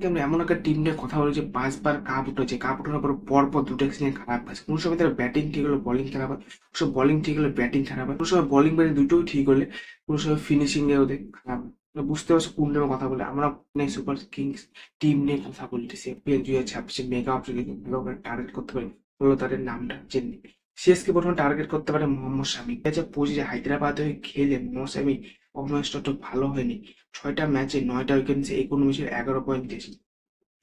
আমরা এমন একটা টিম নিয়ে কথা বলি যে 5 বার কাপ উঠেছে, কাপ উঠানোর পর পরপর দুটো সিজন খারাপ গেছে। কোনো সময় তার ব্যাটিং ঠিক হলো, বোলিং খারাপ হয়, কোনো সময় বোলিং ঠিক হলে ব্যাটিং খারাপ হয়, কোনো সময় বোলিং ব্যাটিং দুটোই ঠিক হলে কোনো সময় ফিনিশিং এ ওদের খারাপ হয়। তো বুঝতে পারছো কোন টিমের কথা বলে। আমরা চেন্নাই সুপার কিংস টিম নিয়ে কথা বলতেছি। আইপিএল 2026 মেগা অপশন টার্গেট করতে পারে হলো তাদের নামটা চেন্নাই। সিএসকে প্রথমে টার্গেট করতে পারে মোহাম্মদ শামি। 2025 হায়দ্রাবাদ হয়ে খেলে মোহাম্মদ শামি পারফরমেন্সটা একটু ভালো হয়নি। 6টা ম্যাচে 9টা উইকেট নিয়েছে, 11 পয়েন্ট।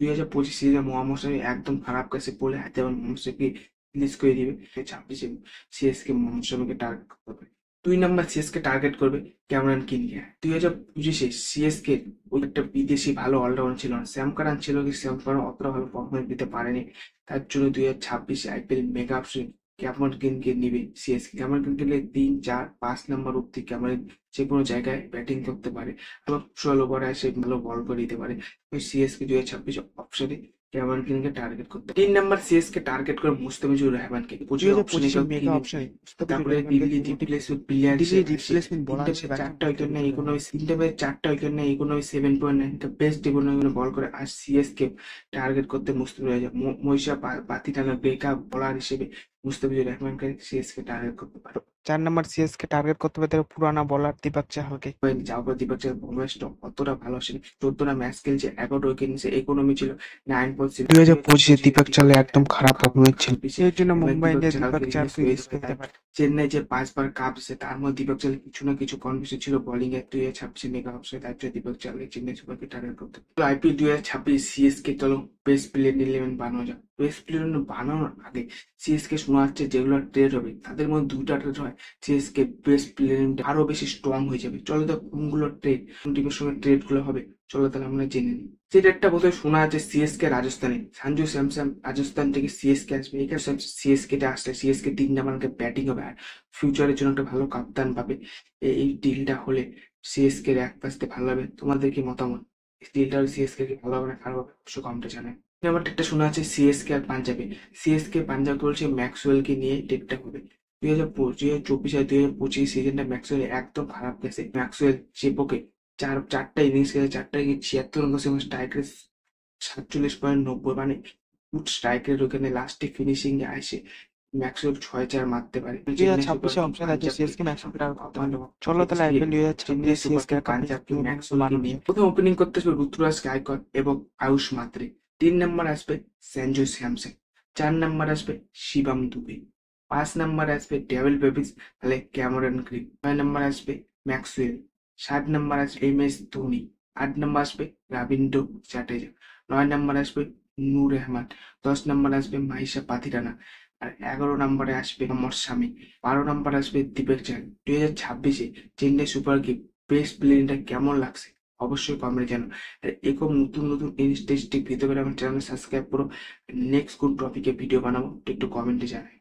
2025 সিজনে মোহাম্মদ শামি একদম খারাপ গেছে বলে হায়দ্রাবাদ মোহাম্মদ শামিকে রিলিজ করে দিবে। 26 সিএসকে মোহাম্মদ শামিকে টার্গেট করতে পারে। 2 নম্বর সিএসকে টার্গেট করবে ক্যামেরন কিংকে। 2025 সিএসকে ওই একটা বিদেশি ভালো অলরাউন্ডার ছিল না, স্যাম কারান ছিল, কিন্তু স্যাম কারান অতটা ভালো পারফরমেন্স দিতে পারেনি। তার জন্য 2026 আইপিএল মেগা অপশন ক্যামেরন কিংকে নিবে সিএসকে। ক্যামেরন কিং গেলে 3, 4, 5 নম্বর অব্দি ক্যামেরন যে কোনো জায়গায় ব্যাটিং করতে পারে, এবং 16 ওভারে এসে ভালো বল করে দিতে পারে। সিএসকে 2026 অপশনে ক্যামেরন কিংকে টার্গেট করতে। 3 নম্বর সিএসকে টার্গেট করে মুস্তাফিজুর রহমানকে। দুই 25 হাজার অপশনে পঁচিশের কেউ মেগা কিনে। অপশনে তারপরে দিল্লি রিপ্লেসমেন্ট প্লেয়ার দিল্লি হিসেবে আসে। রিপ্লেসমেন্ট বলার হিসেবে একজন 4টা উইকেট নেয়, তৈরি করা ইকোনমি হয়েছে। 4টা উইকেট নেয়, ইকোনমি 7.9, বেস্ট ইকোনমি বল করে। আর সিএসকে টার্গেট করতে মুস্তাফিজুর মহিষা পাতি টানা ব্রেকআপ বলার হিসেবে মুস্তাফিজুর রহমানকে সিএসকে টার্গেট করতে পারে। 4 নম্বর সিএসকে টার্গেট করতে হবে তার পুরানা বলার দীপক চাহালকে। যাওয়ার দীপক চাহার পারফরমেন্সটা অতটা ভালো আসেনি। 14টা ম্যাচ খেলছে, 11টা উইকেট নিয়েছে, ইকোনমি ছিল 9.7। 2025-এ দীপক চাহার একদম খারাপ পারফরমেন্স ছিল, ছাব্বিশে এর জন্য এবার মুম্বাই দীপক ইন্ডিয়ান্স চাহারকে দীপক রিলিজ চাহারকে করে রিলিজ দেবে। করতে পারে। চেন্নাই যে 5 বার কাপ এসেছে তার মধ্যে দীপক চাহার কিছু না কিছু কন্ট্রিবিউশন ছিল বোলিং এর। 2026 মেগা অপশনে তার জন্য দীপক চাহারকে চেন্নাই সুপারকে টার্গেট করতে। আইপিএল 2026 সিএসকে চলো বেস্ট প্লেয়ার 11 বানানো যাক। বেস্ট প্লেয়ার বানানোর আগে সিএসকে শোনা যাচ্ছে যেগুলো ট্রেড হবে তাদের মধ্যে 2টা ট্রেড হয়, সিএসকে বেস্ট প্লেয়ার আরো বেশি স্ট্রং হয়ে যাবে। চলো তো কোনগুলো ট্রেড, কোন টিমের সঙ্গে ট্রেড গুলো হবে চলো তাহলে আমরা জেনে নিই। যে ট্রেডটা বোধহয় শোনা আছে সিএসকে রাজস্থানে, সঞ্জু স্যামসন রাজস্থান থেকে সিএসকে আসবে। এখানে সিএসকে তে আসলে সিএসকে 3 নাম্বার ব্যাটিং হবে আর ফিউচারের জন্য একটা ভালো কাপ্তান পাবে। এই ডিলটা হলে সিএসকে এর এক পাশে ভালো হবে। তোমাদের কি মতামত? ডিলটা সিএসকে কি ভালো হবে না খারাপ হবে অবশ্যই কমেন্টে জানাই। আমার একটা শোনা আছে সিএসকে আর পাঞ্জাবে। সিএসকে পাঞ্জাব বলছে ম্যাক্সওয়েলকে নিয়ে ডেটটা হবে। 2024 আর 2025 সিজনটা ম্যাক্সওয়েল একদম খারাপ গেছে। ম্যাক্সওয়েল চেপোকে চারটা ইনিংস খেলে 4টা 76 রান করছে, স্ট্রাইক রেট 47.90, মানে স্ট্রাইকের ওখানে লাস্টে ফিনিশিং এ আসে ম্যাক্সওয়েল 6-4 মারতে পারে। চেন্নাই সুপার 2026-এ কিং অপশন আছে পাঞ্জাব সিএসকে ম্যাক্সওয়েলকে টার্গেট করতে পারে। চলো তাহলে series IPL Chennai 2026 super CSK king একটা পাঞ্জাব কিং ম্যাক্সওয়েলকে বানানো নিয়ে যায়। প্রথম ওপেনিং করতে আসবে ঋতুরাজ গায়কোয়াড় এবং আয়ুষ মাত্রে। 3 নম্বর আসবে সঞ্জু স্যামসন। 4 নম্বর আসবে শিবম দুবে। 5 নম্বর আসবে ডেভিল বেবিস, তাহলে ক্যামেরন গ্রিন। 6 নম্বর আসবে ম্যাক্সওয়েল। 7 নম্বর আসবে MS ধোনি। 8 নম্বর আসবে রবীন্দ্র জাডেজা। 9 নম্বর আসবে নূর রহমান। 10 নম্বর আসবে মাহিষা পাতিরানা। আর 11 নম্বরে আসবে মোহাম্মদ শামি। 12 নম্বর আসবে দীপক চাহার। 2026-এ চেন্নাই সুপার কিং বেস্ট প্লেয়ারটা কেমন লাগছে অবশ্যই কমেন্টে জানাও। আর এরকম নতুন নতুন ইন্টারেস্টিং ভিডিও পেলে আমার চ্যানেল সাবস্ক্রাইব করো। নেক্সট কোন টপিকে ভিডিও বানাবো একটু কমেন্টে জানাই।